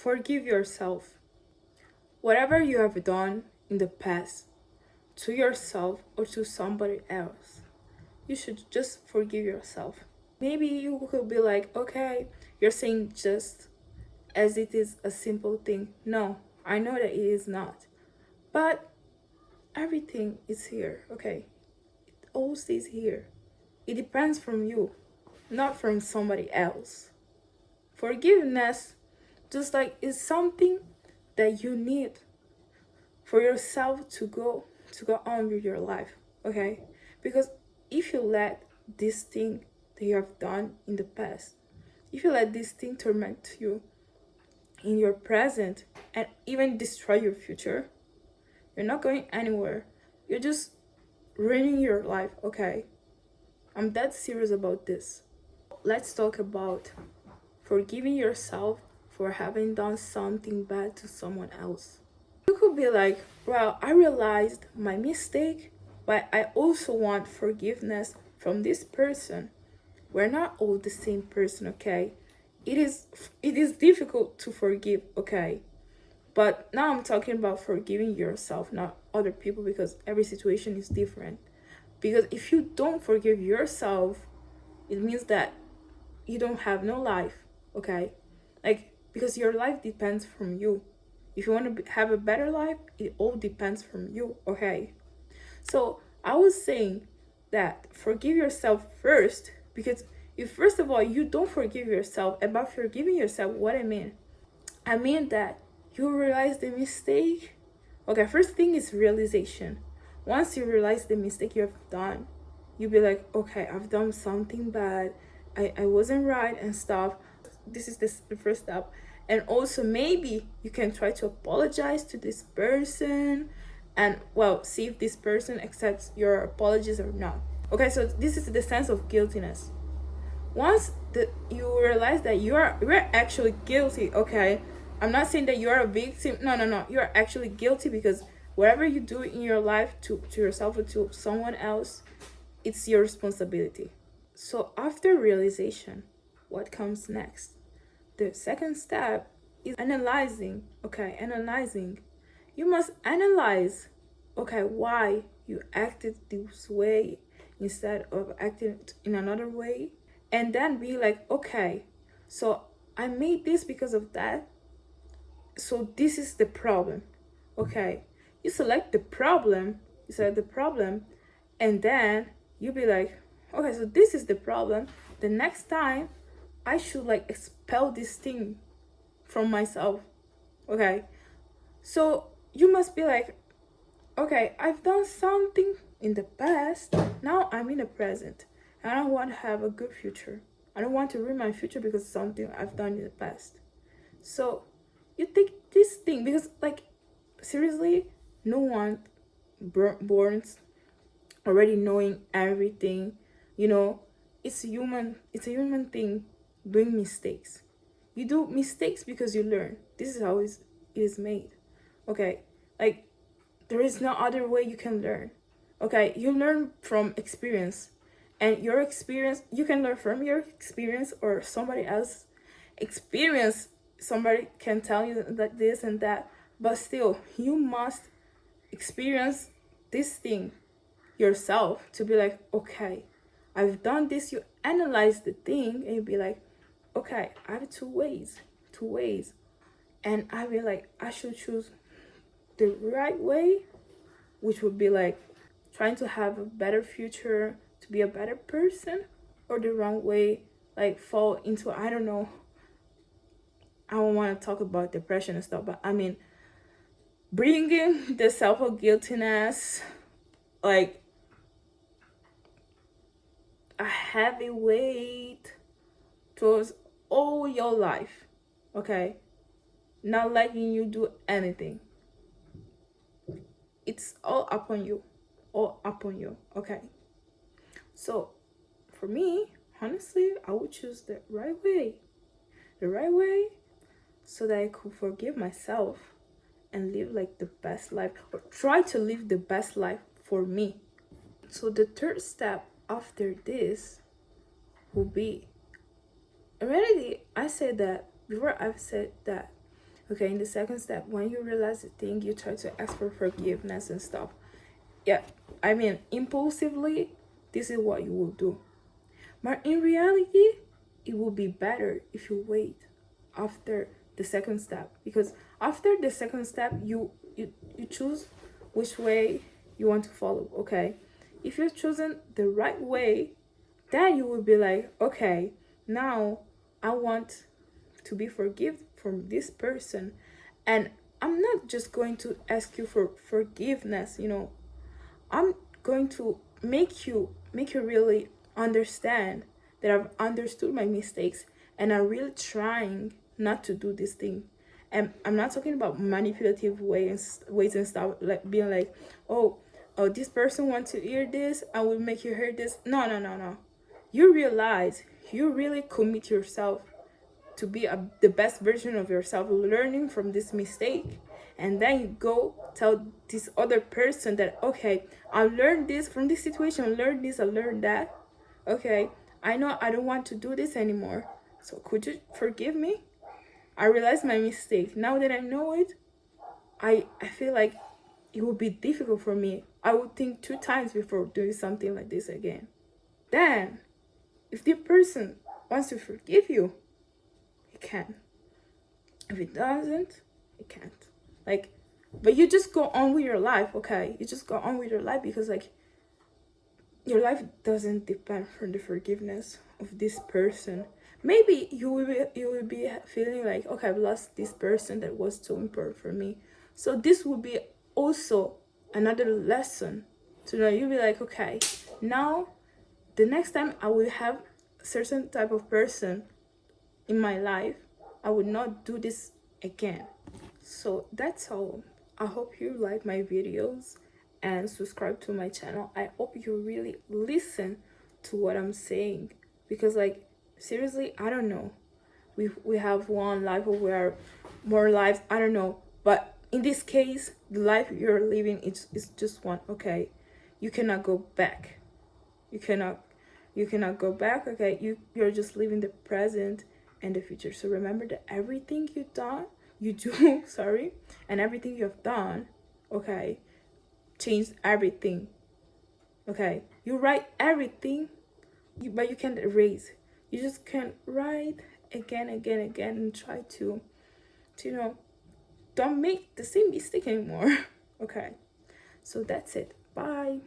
forgive yourself. Whatever you have done in the past to yourself or to somebody else, you should just forgive yourself. Maybe you could be like, okay, you're saying just as it is a simple thing. No, I know that it is not. But everything is here, okay? It all stays here. It depends from you, not from somebody else. Forgiveness just like is something that you need for yourself to go on with your life, okay? Because if you let this thing that you have done in the past, if you let this thing torment you in your present and even destroy your future, you're not going anywhere. You're just ruining your life, okay? I'm that serious about this. Let's talk about forgiving yourself for having done something bad to someone else. You could be like, well, I realized my mistake, but I also want forgiveness from this person. We're not all the same person, okay? It is difficult to forgive, okay? But now I'm talking about forgiving yourself, not other people, because every situation is different. Because if you don't forgive yourself, it means that you don't have no life, okay? Like, because your life depends from you. If you want to have a better life, it all depends from you, okay? So I was saying that forgive yourself first, because if first of all you don't forgive yourself, about forgiving yourself, what I mean that you realize the mistake. Okay, first thing is realization. Once you realize the mistake you have done, you'll be like, okay, I've done something bad. I wasn't right and stuff. This is the first step. And also maybe you can try to apologize to this person and well see if this person accepts your apologies or not. Okay, so this is the sense of guiltiness. Once you realize that you're actually guilty, okay, I'm not saying that you're a victim. No, you're actually guilty, because whatever you do in your life to yourself or to someone else, it's your responsibility. So after realization, what comes next? The second step is analyzing. Okay, analyzing. You must analyze, okay, why you acted this way instead of acting in another way. And then be like, okay, so I made this because of that. So this is the problem. Okay. You select the problem, and then you be like, okay, so this is the problem. The next time I should like expel this thing from myself. Okay. So you must be like, okay, I've done something in the past. Now I'm in the present. And I want to have a good future. I don't want to ruin my future because of something I've done in the past. So you take this thing, because like seriously, no one born already knowing everything. You know, it's a human thing doing mistakes. You do mistakes because you learn. This is how it is made. Okay, like there is no other way you can learn. Okay, you learn from experience, and your experience, you can learn from your experience or somebody else's experience. Somebody can tell you that this and that, but still you must experience this thing yourself to be like, okay, I've done this. You analyze the thing and you be like, okay, I have two ways, and I be like, I should choose the right way, which would be like trying to have a better future, to be a better person, or the wrong way, like fall into, I don't know, I don't want to talk about depression and stuff, but I mean, bringing the self of guiltiness, like a heavy weight towards all your life, okay? Not letting you do anything. It's all upon you. All upon you, okay? So, for me, honestly, I would choose the right way. The right way so that I could forgive myself and live like the best life, or try to live the best life for me. So the third step after this will be, already I said that before, I've said that Okay, in the second step, when you realize the thing, you try to ask for forgiveness and stuff. Yeah, I mean, impulsively, this is what you will do. But in reality, it will be better if you wait after the second step, because after the second step, you choose which way you want to follow. Okay, if you're choosing the right way, then you will be like, okay, now I want to be forgiven from this person, and I'm not just going to ask you for forgiveness, I'm going to make you really understand that I've understood my mistakes, and I'm really trying not to do this thing. And I'm not talking about manipulative ways and stuff, like being like, oh, this person wants to hear this, I will make you hear this. No, no, no, no. You realize you really commit yourself to be the best version of yourself, learning from this mistake, and then you go tell this other person that, okay, I learned this from this situation, I learned this, I learned that. Okay, I know I don't want to do this anymore, so could you forgive me? I realized my mistake. Now that I know it, I feel like it would be difficult for me. I would think 2 times before doing something like this again. Then if the person wants to forgive you, he can. If it doesn't, it can't. Like, but you just go on with your life, okay? You just go on with your life, because like your life doesn't depend on the forgiveness of this person. Maybe you will be feeling like, okay, I've lost this person that was so important for me. So this will be also another lesson to know. You'll be like, okay, now the next time I will have a certain type of person in my life, I would not do this again. So that's all. I hope you like my videos and subscribe to my channel. I hope you really listen to what I'm saying, because like seriously, I don't know. We have one life, or we are more lives, I don't know. But in this case, the life you're living is just one, okay? You cannot go back. You cannot go back, okay? You're just living the present and the future. So remember that everything you do sorry, and everything you have done, okay, changed everything. Okay, you write everything, but you can't erase. You just can't write again, again, again, and try to don't make the same mistake anymore. Okay, so that's it. Bye.